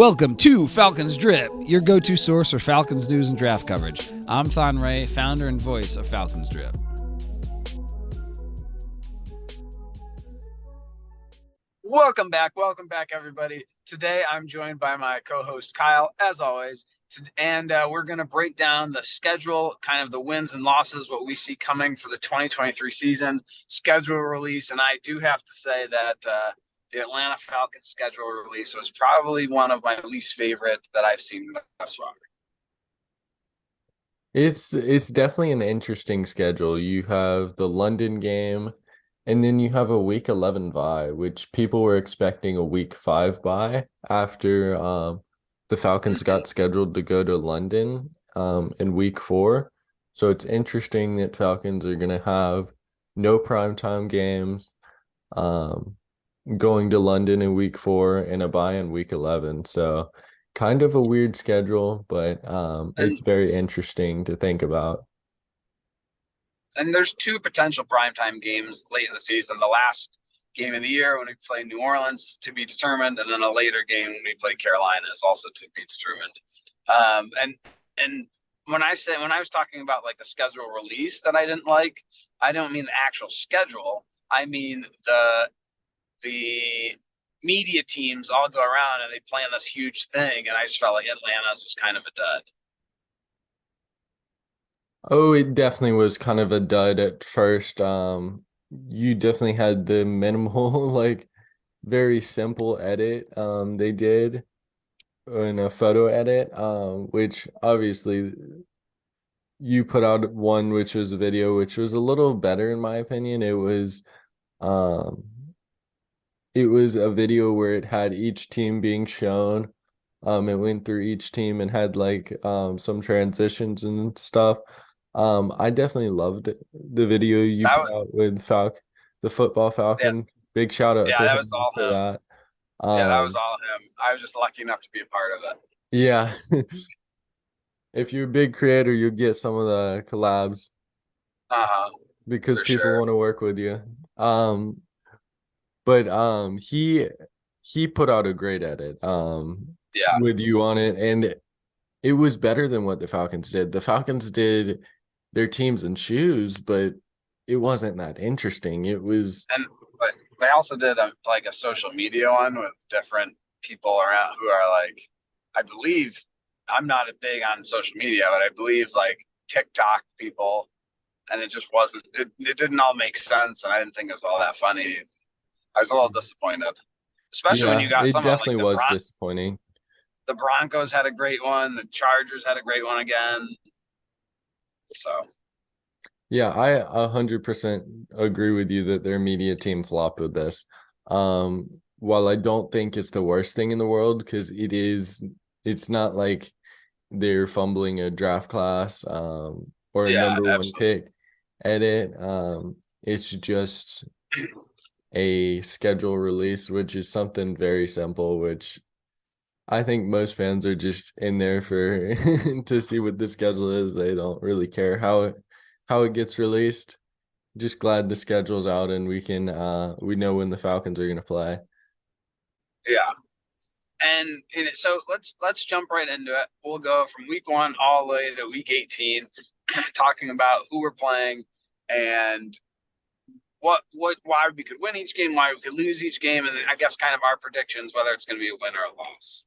Welcome to Falcons Drip, your go-to source for Falcons news and draft coverage. I'm Thon, founder and voice of Falcons Drip. Welcome back, everybody. Today, I'm joined by my co-host, Kyle, as always, and we're going to break down the schedule, kind of the wins and losses, what we see coming for the 2023 season, schedule release, and I do have to say that the Atlanta Falcons schedule release was probably one of my least favorite that I've seen thus far. It's definitely an interesting schedule. You have the London game, and then you have a week 11 bye, which people were expecting a week 5 bye after the Falcons got scheduled to go to London in week 4. So it's interesting that Falcons are going to have no primetime games, going to London in week 4 and a bye in week 11. So kind of a weird schedule, but it's very interesting to think about. And there's two potential primetime games late in the season. The last game of the year when we play New Orleans to be determined, and then a later game when we play Carolina is also to be determined. And when I was talking about like the schedule release that I didn't like, I don't mean the actual schedule. I mean the media teams all go around and they plan this huge thing, and I just felt like Atlanta's was kind of a dud. Oh, it definitely was kind of a dud at first. You definitely had the minimal, like very simple edit they did in a photo edit, which obviously you put out one which was a video, which was a little better in my opinion. It was a video where it had each team being shown. It went through each team and had like some transitions and stuff. I definitely loved the video you put out with the football Falcon. Yeah. Big shout out to that him was all for him. that. That was all him. I was just lucky enough to be a part of it. Yeah. If you're a big creator, you'll get some of the collabs. Because for people sure. want to work with you. But he put out a great edit with you on it, and it was better than what the Falcons did. The Falcons did their teams in shoes, but it wasn't that interesting. It was, and but they also did a social media one with different people around who are like, I believe, I'm not big on social media, but I believe like TikTok people, and it just wasn't. It didn't all make sense, and I didn't think it was all that funny. I was a little disappointed, especially when you got it some definitely like was disappointing. The Broncos had a great one. The Chargers had a great one again. So, yeah, I 100% agree with you that their media team flopped with this. While I don't think it's the worst thing in the world, because it's not like they're fumbling a draft class or a number one pick edit. It's just a schedule release, which is something very simple, which I think most fans are just in there for to see what the schedule is. They don't really care how it gets released. Just glad the schedule's out and we know when the Falcons are going to play. Yeah. And so let's jump right into it. We'll go from week 1 all the way to week 18, talking about who we're playing and why we could win each game, why we could lose each game, and I guess kind of our predictions whether it's going to be a win or a loss.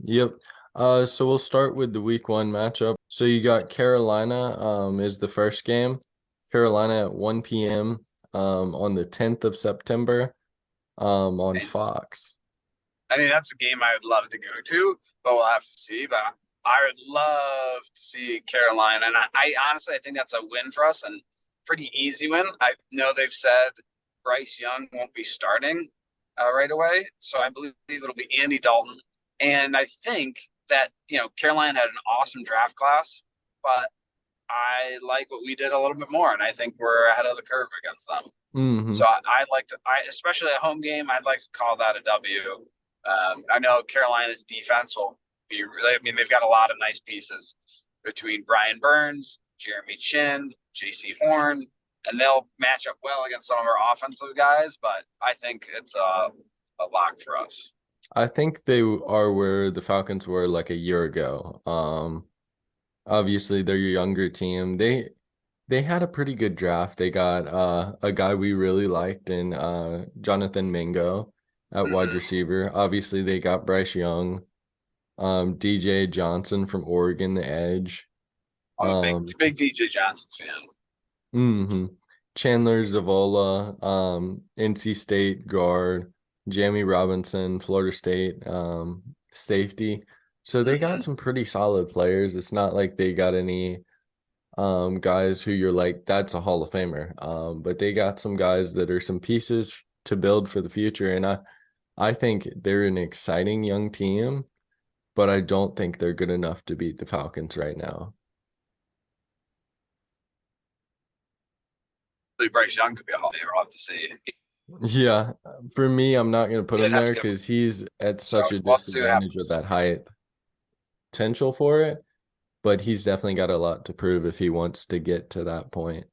Yep. So we'll start with the week 1 matchup. So you got Carolina is the first game. Carolina at 1 p.m. On the 10th of September on Fox. I mean, that's a game I would love to go to, but we'll have to see. But I would love to see Carolina, and I honestly think that's a win for us and pretty easy win. I know they've said Bryce Young won't be starting right away, so I believe it'll be Andy Dalton. And I think that, Carolina had an awesome draft class, but I like what we did a little bit more, and I think we're ahead of the curve against them. So I'd like to, especially a home game, I'd like to call that a W. I know Carolina's defense will be really, they've got a lot of nice pieces between Brian Burns, Jeremy Chin, J.C. Horn, and they'll match up well against some of our offensive guys, but I think it's a lock for us. I think they are where the Falcons were like a year ago. Obviously they're your younger team. They had a pretty good draft. They got a guy we really liked in Jonathan Mingo at wide Mhm. receiver. Obviously they got Bryce Young, DJ Johnson from Oregon, the edge. I'm a Um, big DJ Johnson fan. hmm Chandler Zavola, NC State guard, Jamie Robinson, Florida State, safety. So they got Hmm. some pretty solid players. It's not like they got any guys who you're like, that's a Hall of Famer. But they got some guys that are some pieces to build for the future. And I think they're an exciting young team, but I don't think they're good enough to beat the Falcons right now. Bryce Young could be a Hall of Famer. We'll have to see. Yeah, for me, I'm not going to put They'd him have to there give him. because he's at So such a we'll have to see what disadvantage with happens. that height potential for it. But he's definitely got a lot to prove if he wants to get to that point.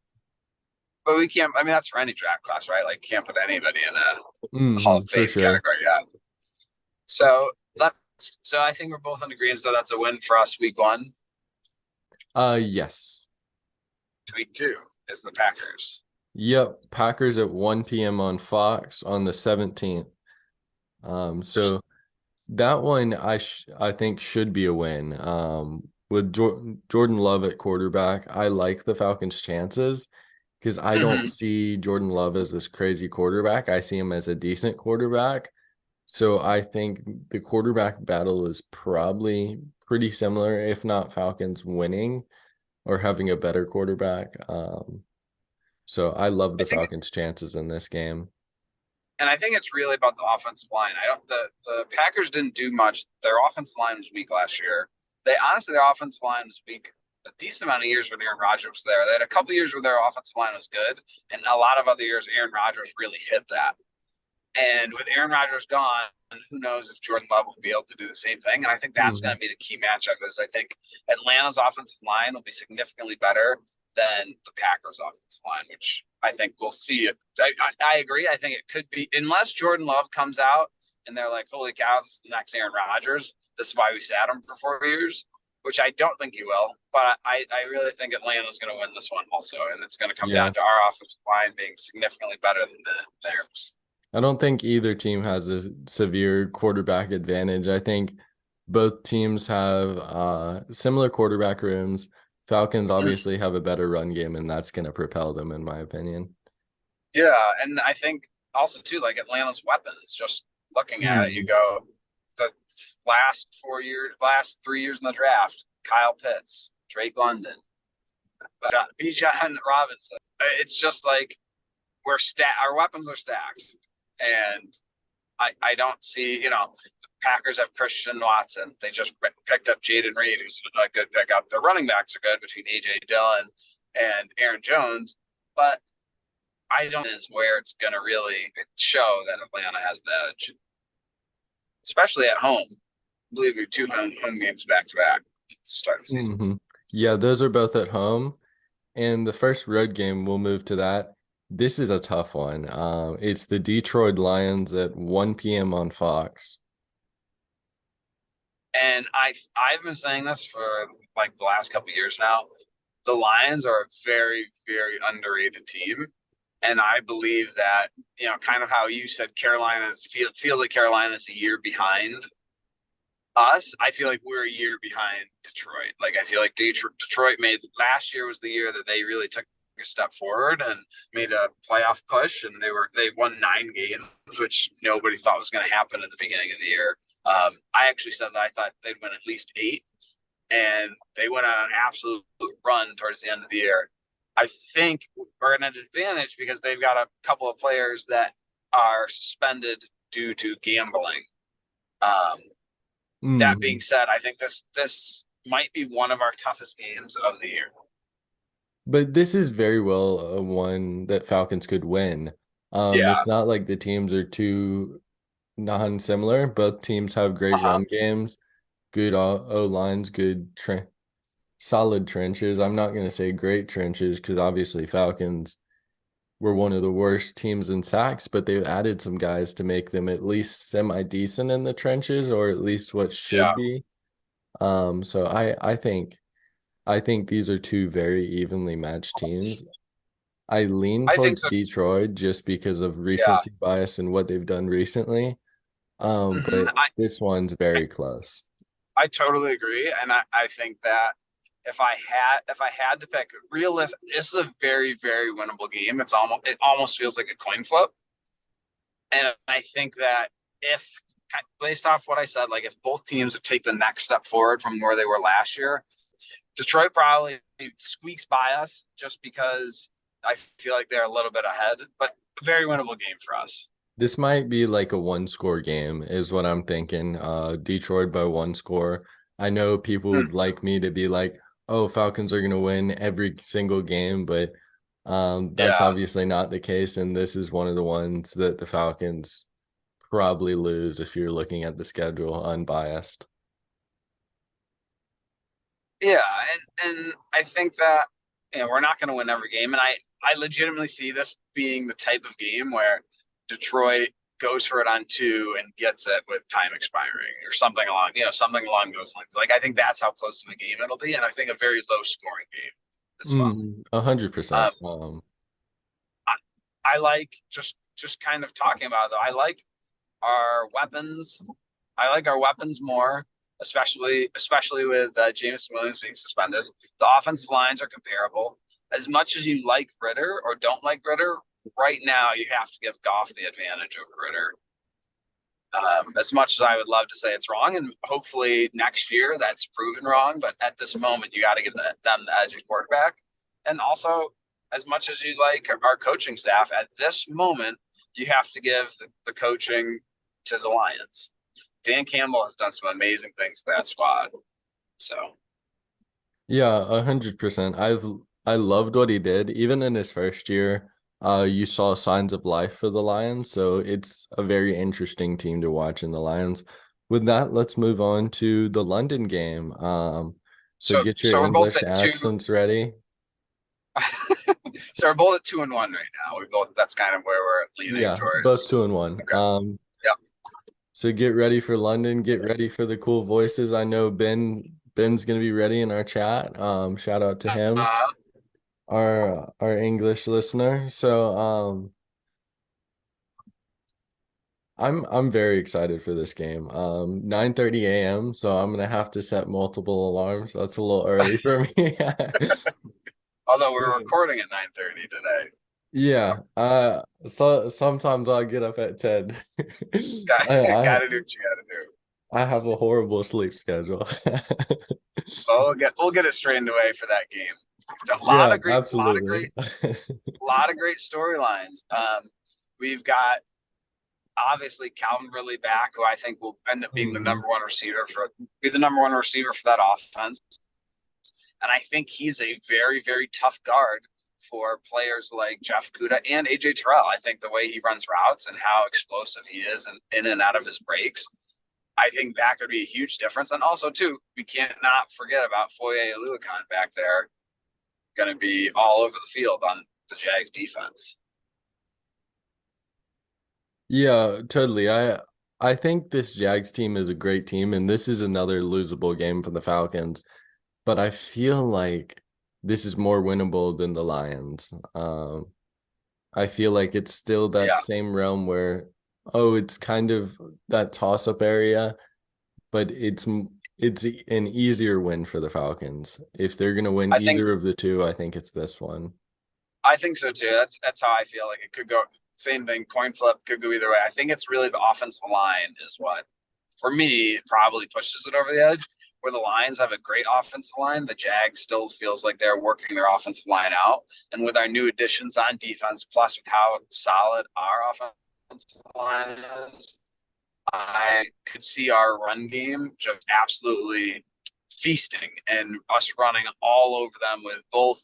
But we can't. I mean, that's for any draft class, right? Like, can't put anybody in a Hall of For Fame sure. category yet. So that's. So I think we're both in agreement. So that's a win for us. Week 1. Yes. Week 2 is the Packers. Yep. Packers at 1 p.m. on Fox on the 17th. So that one I think should be a win. With Jordan Love at quarterback, I like the Falcons' chances because I don't Mhm. see Jordan Love as this crazy quarterback. I see him as a decent quarterback. So I think the quarterback battle is probably pretty similar, if not Falcons winning or having a better quarterback. So I love I the think, Falcons' chances in this game. and I think it's really about the offensive line. I don't. The Packers didn't do much. Their offensive line was weak last year. They honestly, their offensive line was weak a decent amount of years when Aaron Rodgers was there. They had a couple years where their offensive line was good, and a lot of other years Aaron Rodgers really hit that. And with Aaron Rodgers gone, who knows if Jordan Love will be able to do the same thing? And I think that's going Mhm. to be the key matchup. Is I think Atlanta's offensive line will be significantly better than the Packers' offensive line, which I think we'll see. I agree. I think it could be, unless Jordan Love comes out and they're like, "Holy cow, this is the next Aaron Rodgers." This is why we sat him for 4 years, which I don't think he will. But I really think Atlanta's going to win this one also, and it's going to come Yeah. down to our offensive line being significantly better than theirs. I don't think either team has a severe quarterback advantage. I think both teams have similar quarterback rooms. Falcons obviously have a better run game, and that's going to propel them, in my opinion. Yeah, and I think also too, like Atlanta's weapons. Just looking at it, you Mhm. go the last 4 years, last 3 years in the draft: Kyle Pitts, Drake London, Bijan Robinson. It's just like we're stacked. Our weapons are stacked, and I don't see. The Packers have Christian Watson. They just picked up Jaden Reed, who's a good pickup. Their running backs are good between AJ Dillon and Aaron Jones, but I don't know is where it's going to really show that Atlanta has the edge, especially at home. I believe your two home games back to back to start the season. Yeah, those are both at home. And the first road game, we'll move to that. This is a tough one. It's the Detroit Lions at 1 p.m. on Fox. And I've been saying this for like the last couple of years now. The Lions are a very, very underrated team. And I believe that, kind of how you said Carolina's feels like Carolina's a year behind us. I feel like we're a year behind Detroit. Like I feel like Detroit made last year was the year that they really took a step forward and made a playoff push, and they won 9 games, which nobody thought was going to happen at the beginning of the year. I actually said that I thought they'd win at least 8, and they went on an absolute run towards the end of the year. I think we're at an advantage because they've got a couple of players that are suspended due to gambling. That being Mhm. said, I think this might be one of our toughest games of the year. But this is very well one that Falcons could win. Yeah. It's not like the teams are too non-similar. Both teams have great Uh-huh. run games, good O-lines, good solid trenches. I'm not going to say great trenches because obviously Falcons were one of the worst teams in sacks, but they've added some guys to make them at least semi-decent in the trenches, or at least what should Yeah, be. So I think these are two very evenly matched teams. I lean I think towards so. Detroit just because of Yeah. recency bias and what they've done recently. But I this one's very close. I totally agree, and I think that if I had to pick realist, this is a very very winnable game. It almost feels like a coin flip, and I think that if based off what I said, like if both teams would take the next step forward from where they were last year, Detroit probably squeaks by us just because I feel like they're a little bit ahead, but a very winnable game for us. This might be like a one-score game, is what I'm thinking. Detroit by one score. I know people Mm, would like me to be like, "Oh, Falcons are gonna win every single game," but that's yeah, obviously not the case, and this is one of the ones that the Falcons probably lose if you're looking at the schedule unbiased. yeah, and I think that we're not going to win every game, and I legitimately see this being the type of game where Detroit goes for it on two and gets it with time expiring or something along those lines. Like I think that's how close of a game it'll be, and I think a very low scoring game as well. 100%. Um, I, I like just kind of talking about it, though. Our weapons. I like our weapons more, especially with Jameson Williams being suspended. The offensive lines are comparable. As much as you like Ritter or don't like Ritter, right now you have to give Goff the advantage over Ritter. As much as I would love to say it's wrong, and hopefully next year that's proven wrong, but at this moment you got to give them the edge at quarterback. And also, as much as you like our coaching staff, at this moment you have to give the coaching to the Lions. Dan Campbell has done some amazing things to that squad. So Yeah, 100%. I loved what he did. Even in his first year, you saw signs of life for the Lions, so it's a very interesting team to watch in the Lions. With that, let's move on to the London game. So so get your so we're both English at two. accents ready. So we're both at 2-1 right now. We both that's kind of where we're leaning Yeah, both towards. 2-1. Okay. Yeah. So get ready for London. Get ready for the cool voices. I know Ben's gonna be ready in our chat. Shout out to him, Uh, our English listener. So I'm very excited for this game. 9:30 a.m. So I'm gonna have to set multiple alarms. That's a little early for me. although we're recording at 9:30 today. Yeah. So sometimes I get up at 10. Got, I got to do what you got to do. I have a horrible sleep schedule. Well, we'll get it straightened away for that game. A lot Yeah, of great, absolutely. lot of great storylines. We've got obviously Calvin Ridley back, who I think will end up being the Mhm. number one receiver for that offense. And I think he's a very, very tough guard for players like Jeff Kuda and AJ Terrell. I think the way he runs routes and how explosive he is and in and out of his breaks, I think that could be a huge difference. And also, too, we can't not forget about Foye Aluakon back there, going to be all over the field on the Jags defense. Yeah, totally. I think this Jags team is a great team, and this is another losable game for the Falcons. But I feel like this is more winnable than the Lions. I feel like it's still that Yeah, same realm where, oh, it's kind of that toss-up area, but it's an easier win for the Falcons. If they're gonna win I think either of the two, I think it's this one. I think so too. That's how I feel like it could go. Same thing, coin flip could go either way. I think it's really the offensive line is what, for me, probably pushes it over the edge. Where the Lions have a great offensive line, the Jags still feels like they're working their offensive line out. And with our new additions on defense, plus with how solid our offensive line is, I could see our run game just absolutely feasting and us running all over them with both.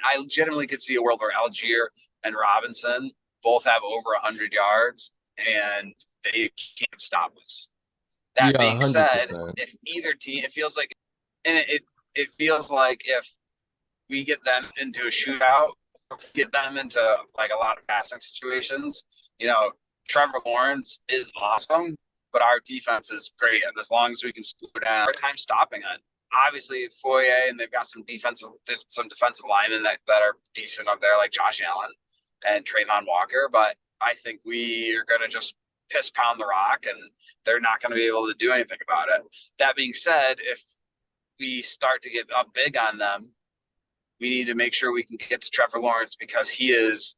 I legitimately could see a world where Algier and Robinson both have over 100 yards and they can't stop us. That Yeah, being said, 100%. if either team, it feels like, and it feels like if we get them into a shootout, get them into like a lot of passing situations. You know, Trevor Lawrence is awesome, but our defense is great, and as long as we can slow down, our time stopping it. Obviously, Foye, and they've got some defensive linemen that are decent up there, like Josh Allen and Trayvon Walker. But I think we are going to just piss pound the rock, and they're not going to be able to do anything about it. That being said, if we start to get up big on them, we need to make sure we can get to Trevor Lawrence because he is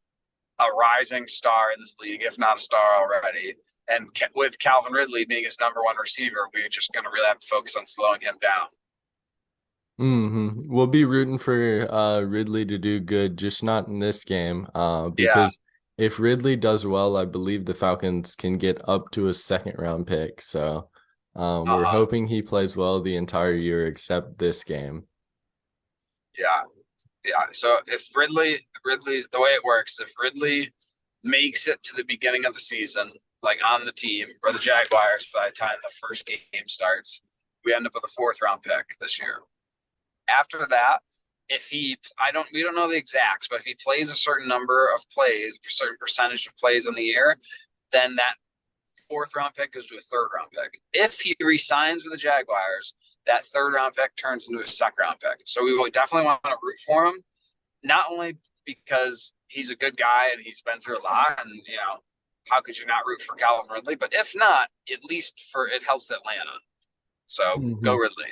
a rising star in this league, if not a star already. And with Calvin Ridley being his number one receiver, we're just going to really have to focus on slowing him down. We'll be rooting for Ridley to do good, just not in this game. Because if Ridley does well, I believe the Falcons can get up to a second-round pick. So we're hoping he plays well the entire year except this game. Yeah. So if Ridley's the way it works, if Ridley makes it to the beginning of the season, like on the team or the Jaguars by the time the first game starts, we end up with a 4th-round pick this year. After that, we don't know the exacts, but if he plays a certain number of plays, a certain percentage of plays in the year, then that 4th-round pick goes to a 3rd-round pick. If he resigns with the Jaguars, that 3rd-round pick turns into a 2nd-round pick. So we will definitely want to root for him, not only because he's a good guy and he's been through a lot, and how could you not root for Calvin Ridley? But if not, at least it helps Atlanta. So go Ridley.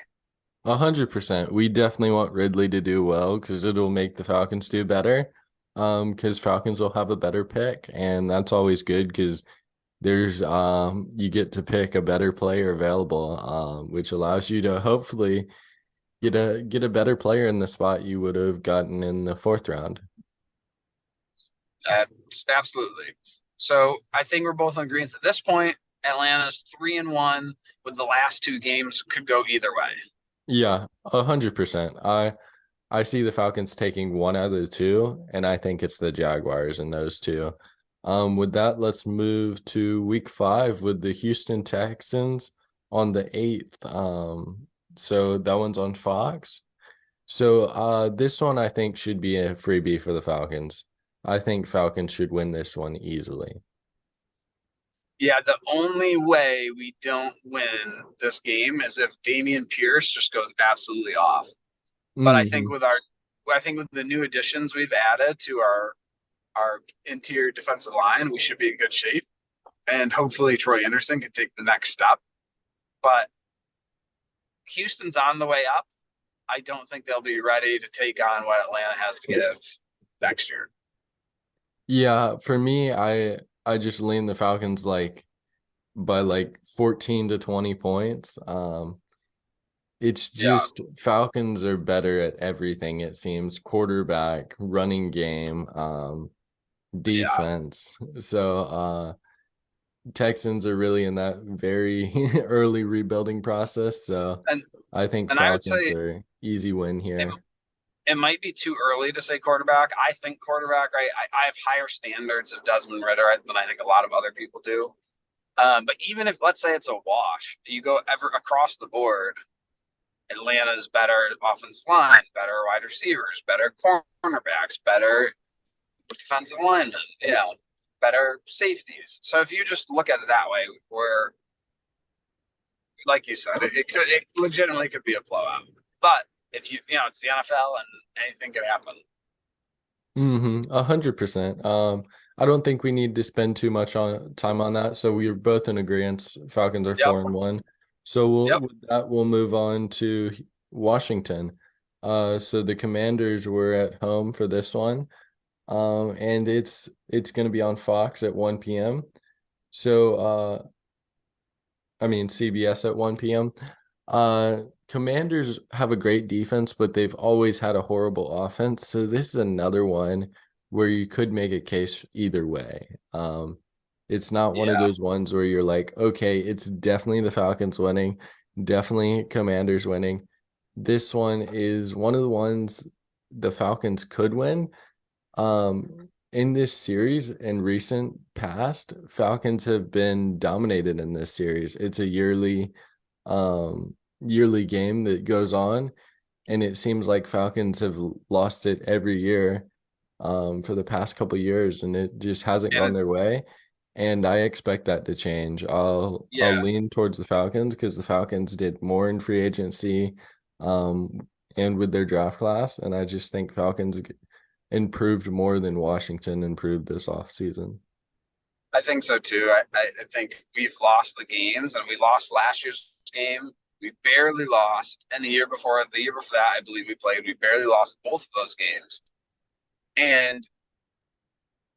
100%. We definitely want Ridley to do well because it'll make the Falcons do better. Because Falcons will have a better pick, and that's always good because there's you get to pick a better player available, which allows you to hopefully get a better player in the spot you would have gotten in the 4th round. Absolutely. So I think we're both in agreement at this point. Atlanta's 3-1 with the last 2 games could go either way. Yeah, 100%. I see the Falcons taking 1 out of the 2, and I think it's the Jaguars in those 2. With that, let's move to week 5 with the Houston Texans on the 8th. So that one's on Fox. So this one I think should be a freebie for the Falcons. I think Falcons should win this one easily. Yeah, the only way we don't win this game is if Dameon Pierce just goes absolutely off. But I think with the new additions we've added to our interior defensive line, we should be in good shape. And hopefully Troy Anderson can take the next step. But Houston's on the way up. I don't think they'll be ready to take on what Atlanta has to give next year. Yeah, for me, I just lean the Falcons by 14 to 20 points. It's just Falcons are better at everything, it seems. Quarterback, running game, defense. So Texans are really in that very early rebuilding process. So I think Falcons are easy win here. It might be too early to say quarterback. I think quarterback, I have higher standards of Desmond Ridder than I think a lot of other people do. But even if, let's say it's a wash, you go across the board, Atlanta's better offensive line, better wide receivers, better cornerbacks, better defensive linemen, better safeties. So if you just look at it that way, where, like you said, it legitimately could be a blowout. But if it's the NFL and anything could happen. 100%. I don't think we need to spend too much time on that. So we are both in agreement. Falcons are 4-1. So with that, we'll move on to Washington. So the Commanders were at home for this one. And it's going to be on Fox at 1 p.m. So CBS at 1 p.m. Commanders have a great defense, but they've always had a horrible offense. So this is another one where you could make a case either way. It's not one of those ones where you're like, okay, it's definitely the Falcons winning, definitely Commanders winning. This one is one of the ones the Falcons could win. In this series in recent past, Falcons have been dominated in this series. It's a yearly game that goes on, and it seems like Falcons have lost it every year. for the past couple years, and it just hasn't And gone their it's way. And I expect that to change. I'll yeah, lean towards the Falcons because the Falcons did more in free agency, and with their draft class, and I just think Falcons improved more than Washington improved this offseason. I think so too. I think we've lost the games, and we lost last year's game. We barely lost, and the year before that, I believe we played. We barely lost both of those games, and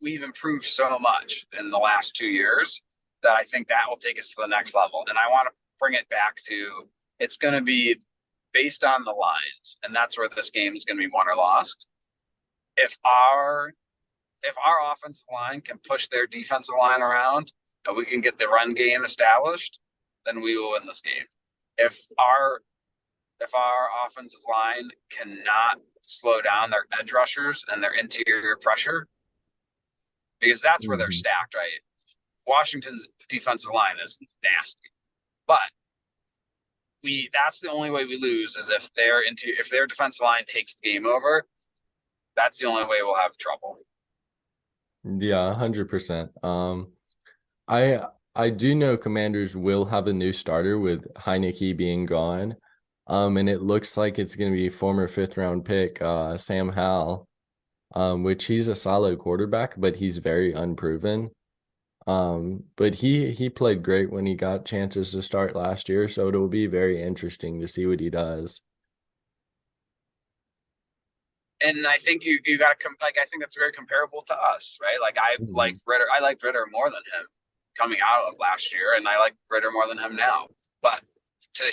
we've improved so much in the last 2 years that I think that will take us to the next level. And I want to bring it back to it's going to be based on the lines, and that's where this game is going to be won or lost. If our offensive line can push their defensive line around and we can get the run game established, then we will win this game. If our offensive line cannot slow down their edge rushers and their interior pressure, because that's where they're Mhm. stacked, right? Washington's defensive line is nasty, but that's the only way we lose is if their defensive line takes the game over. That's the only way we'll have trouble. Yeah, 100%. I I do know Commanders will have a new starter with Heineke being gone. And it looks like it's going to be former fifth round pick Sam Howell, which he's a solid quarterback, but he's very unproven. But he played great when he got chances to start last year, so it'll be very interesting to see what he does. And I think you got to I think that's very comparable to us, right? Like I like Mhm. Ritter. I liked Ritter more than him coming out of last year, and I like Ritter more than him now. But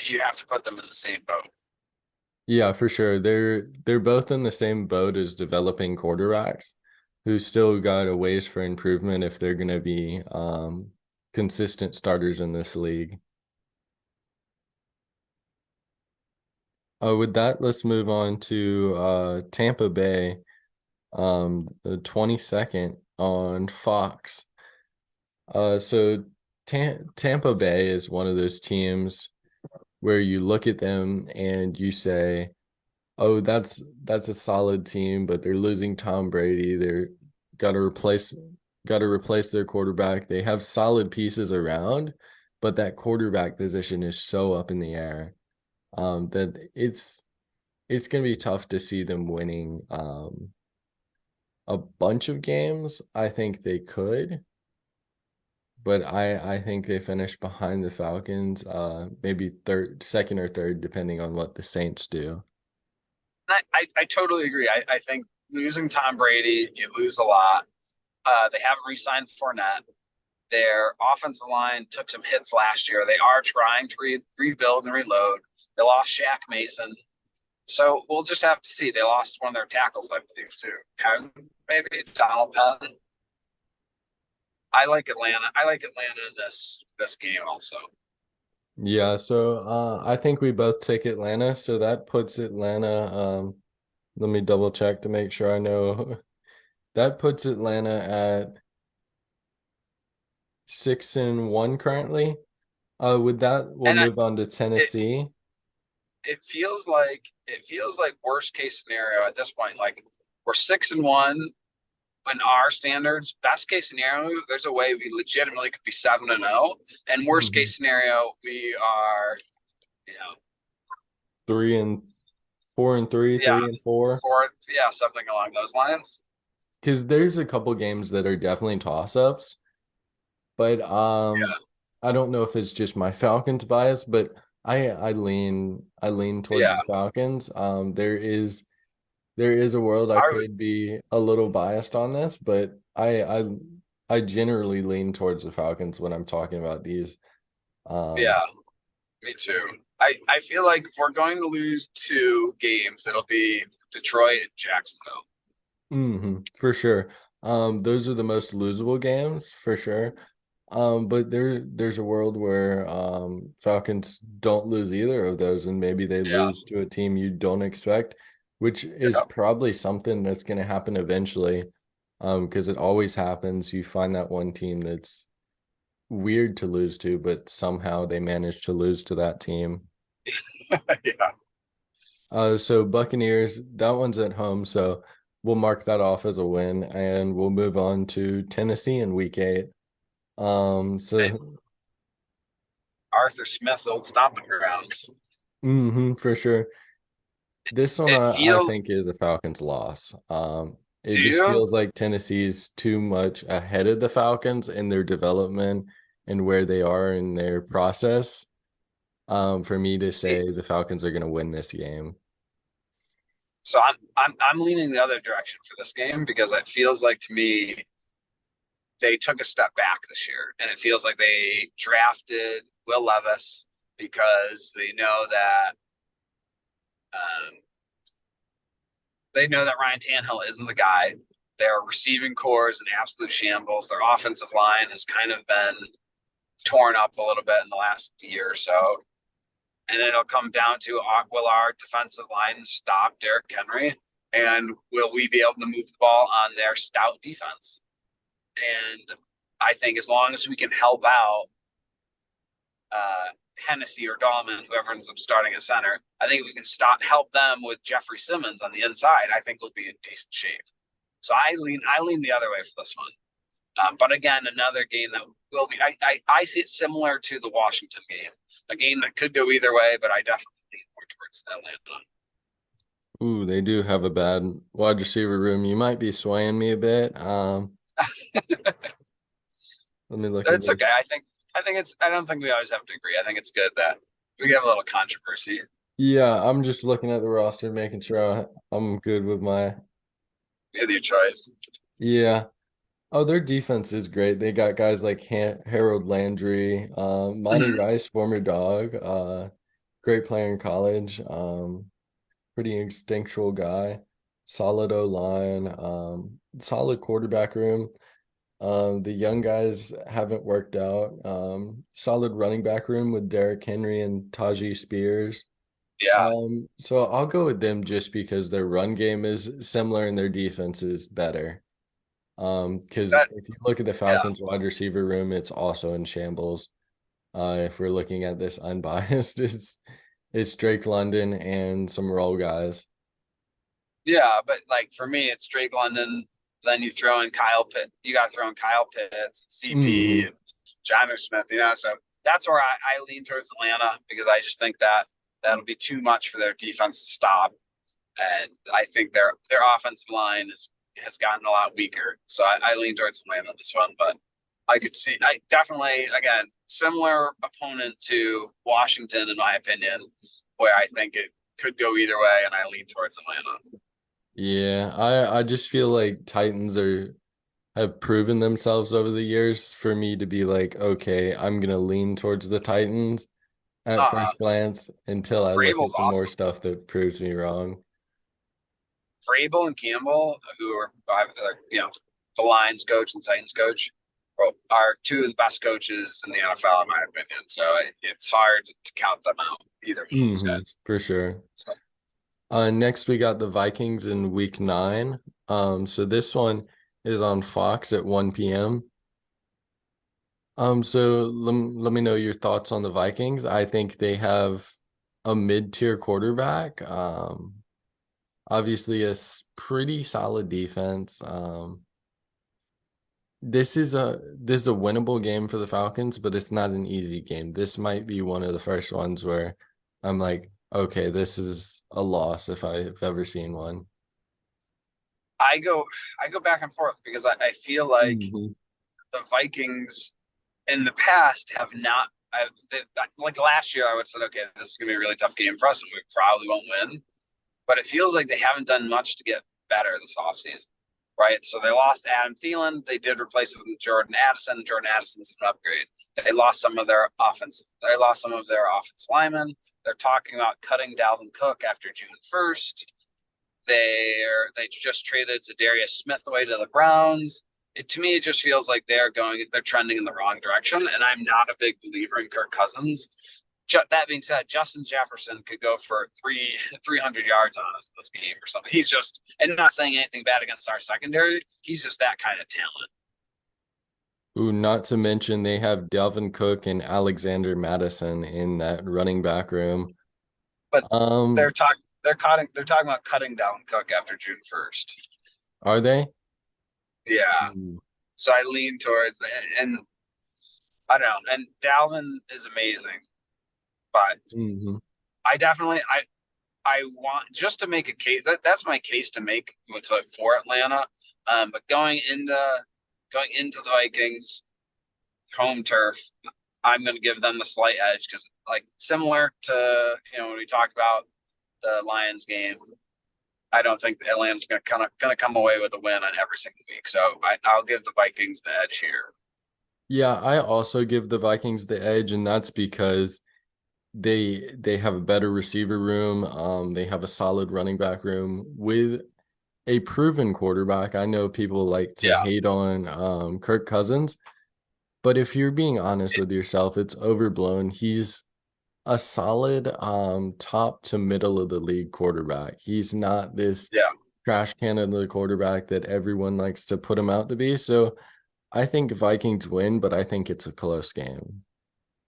you have to put them in the same boat. Yeah, for sure. They're both in the same boat as developing quarterbacks who still got a ways for improvement if they're going to be consistent starters in this league. With that, let's move on to Tampa Bay, the 22nd on Fox. So Tampa Bay is one of those teams where you look at them and you say, "Oh, that's a solid team, but they're losing Tom Brady. They're got to replace got to replace their quarterback. They have solid pieces around, but that quarterback position is so up in the air that it's going to be tough to see them winning a bunch of games. I think they could, but I think they finished behind the Falcons, maybe second or third, depending on what the Saints do. I totally agree. I think losing Tom Brady, you lose a lot. They haven't re-signed Fournette. Their offensive line took some hits last year. They are trying to rebuild and reload. They lost Shaq Mason. So we'll just have to see. They lost one of their tackles, I believe, too. Penn, maybe Donald Penn. I like Atlanta in this game also. Yeah, so I think we both take Atlanta, so that puts Atlanta. Let me double check to make sure I know. That puts Atlanta at 6-1 currently. With that, we'll And move on to it Tennessee. it feels like worst case scenario at this point. Like we're 6-1 in our standards. Best case scenario, there's a way we legitimately could be 7-0. And worst Mhm. case scenario, we are, you know, 3-4-3, yeah, 3-4. fourth, yeah, something along those lines. Because there's a couple games that are definitely toss-ups, but Yeah, I don't know if it's just my Falcons bias, but I lean towards yeah. the Falcons. There is a world I I would, could be a little biased on this, but I generally lean towards the Falcons when I'm talking about these. Um, yeah, me too. I feel like if we're going to lose 2 games, it'll be Detroit and Jacksonville. for sure. Those are the most losable games for sure. But there's a world where Falcons don't lose either of those, and maybe they Yeah, lose to a team you don't expect, which is yeah, probably something that's going to happen eventually. Because it always happens. You find that one team that's weird to lose to, but somehow they manage to lose to that team. yeah. So Buccaneers, that one's at home. So we'll mark that off as a win, and we'll move on to Tennessee in week 8. So Arthur Smith's old stomping grounds. for sure. This one It I feels. think is a Falcons loss. It Do just you? feels like Tennessee's too much ahead of the Falcons in their development and where they are in their process. For me to See, say the Falcons are going to win this game. so I'm leaning the other direction for this game because it feels like to me they took a step back this year, and it feels like they drafted Will Levis because um, they know that Ryan Tannehill isn't the guy. Their receiving core is an absolute shambles. Their offensive line has kind of been torn up a little bit in the last year or so. And it'll come down to will our defensive line stop Derrick Henry? And will we be able to move the ball on their stout defense? And I think as long as we can help out Hennessy or Dahlman, whoever ends up starting at center, I think if we can help them with Jeffrey Simmons on the inside, I think we'll be in decent shape. So I lean the other way for this one. But again, another game that will be I see it similar to the Washington game, a game that could go either way, but I definitely lean more towards Atlanta. Ooh, they do have a bad wide receiver room. You might be swaying me a bit. Let me look at It's this. okay. I don't think we always have to agree. I think it's good that we have a little controversy. Yeah, I'm just looking at the roster, making sure I'm good with my. With your choice. Yeah. Oh, their defense is great. They got guys like Harold Landry, Monty Rice, former Dog, great player in college, pretty instinctual guy, solid O-line, solid quarterback room. The young guys haven't worked out. Solid running back room with Derrick Henry and Tajee Spears. Yeah. So I'll go with them just because their run game is similar and their defense is better. Because if you look at the Yeah. Falcons wide receiver room, it's also in shambles. If we're looking at this unbiased, it's Drake London and some role guys. Yeah, but like for me, it's Drake London. Then you throw in Kyle Pitt. You got to throw in Kyle Pitts, CP, and John Smith. So that's where I lean towards Atlanta because I just think that that'll be too much for their defense to stop, and I think their offensive line has gotten a lot weaker. So I lean towards Atlanta on this one, but I definitely again similar opponent to Washington in my opinion, where I think it could go either way, and I lean towards Atlanta. Yeah, I just feel like Titans have proven themselves over the years for me to be like, okay, I'm gonna lean towards the Titans at first glance until I look at Vrabel's some more awesome. stuff that proves me wrong. Vrabel and Campbell, who are the Lions coach and Titans coach, are two of the best coaches in the NFL in my opinion. So it's hard to count them out either one of those guys. For sure. So. Next we got the Vikings in week 9. So this one is on Fox at 1 p.m. So let me know your thoughts on the Vikings. I think they have a mid-tier quarterback. Obviously a pretty solid defense. This is a winnable game for the Falcons, but it's not an easy game. This might be one of the first ones where I'm like, okay, this is a loss if I've ever seen one. I go back and forth because I feel like the Vikings in the past have not. Like last year, I would have said, okay, this is gonna be a really tough game for us, and we probably won't win. But it feels like they haven't done much to get better this offseason, right? So they lost Adam Thielen. They did replace it with Jordan Addison. Jordan Addison's an upgrade. They lost some of their offensive linemen. They're talking about cutting Dalvin Cook after June 1st. They just traded Zadarius Smith away to the Browns. To me, it just feels like they're trending in the wrong direction. And I'm not a big believer in Kirk Cousins. That being said, Justin Jefferson could go for 300 yards on us in this game or something. He's just, and not saying anything bad against our secondary, he's just that kind of talent. Ooh, not to mention they have Dalvin Cook and Alexander Madison in that running back room. But they're talking about cutting Dalvin Cook after June 1st. Are they? Yeah. Ooh. So I lean towards that. And I don't know. And Dalvin is amazing, but Mhm. I definitely I want just to make a case. That's my case to make for Atlanta. But going into the Vikings home turf, I'm going to give them the slight edge because, like, similar to when we talked about the Lions game, I don't think Atlanta's going to come away with a win on every single week. So I'll give the Vikings the edge here. Yeah, I also give the Vikings the edge, and that's because they have a better receiver room. They have a solid running back room with a proven quarterback. I know people like to Yeah, hate on Kirk Cousins, but if you're being honest with yourself, it's overblown. He's a solid top to middle of the league quarterback. He's not this yeah. trash can of the quarterback that everyone likes to put him out to be. So I think Vikings win, but I think it's a close game.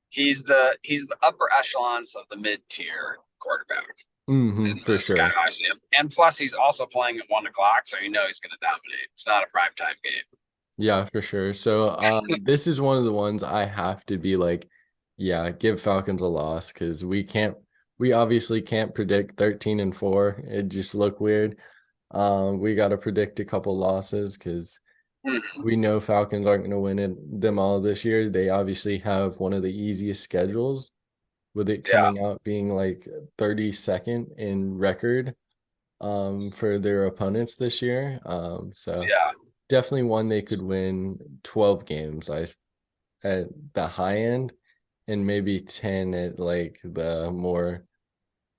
He's the upper echelons of the mid tier quarterback. And For that's kind sure. of how I see him. And plus, he's also playing at 1 o'clock, so he's going to dominate. It's not a prime time game. Yeah, for sure. So this is one of the ones I have to be like, yeah, give Falcons a loss because we obviously can't predict 13-4. It just look weird. We got to predict a couple losses because Mhm. we know Falcons aren't going to win them all this year. They obviously have one of the easiest schedules, with it Yeah, coming out being like 32nd in record for their opponents this year. So yeah, definitely one they could win 12 games at the high end, and maybe 10 at like the more,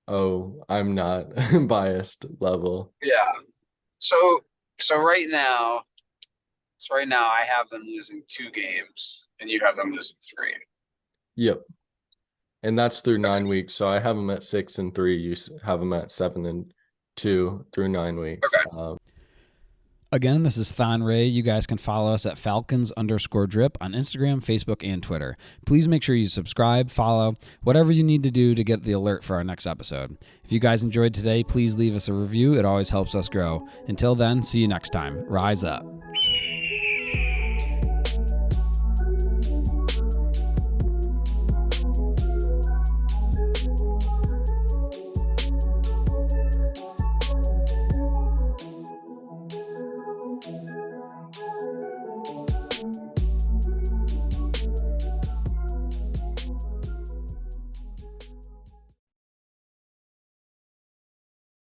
oh, I'm not biased level. yeah. So so right now, I have them losing 2 games, and you have them losing 3. Yep. And that's through Okay. 9 weeks. So I have them at 6-3. You have them at 7-2 through 9 weeks. Okay. Again, this is Thon Ray. You guys can follow us at Falcons_drip on Instagram, Facebook, and Twitter. Please make sure you subscribe, follow, whatever you need to do to get the alert for our next episode. If you guys enjoyed today, please leave us a review. It always helps us grow. Until then, see you next time. Rise up.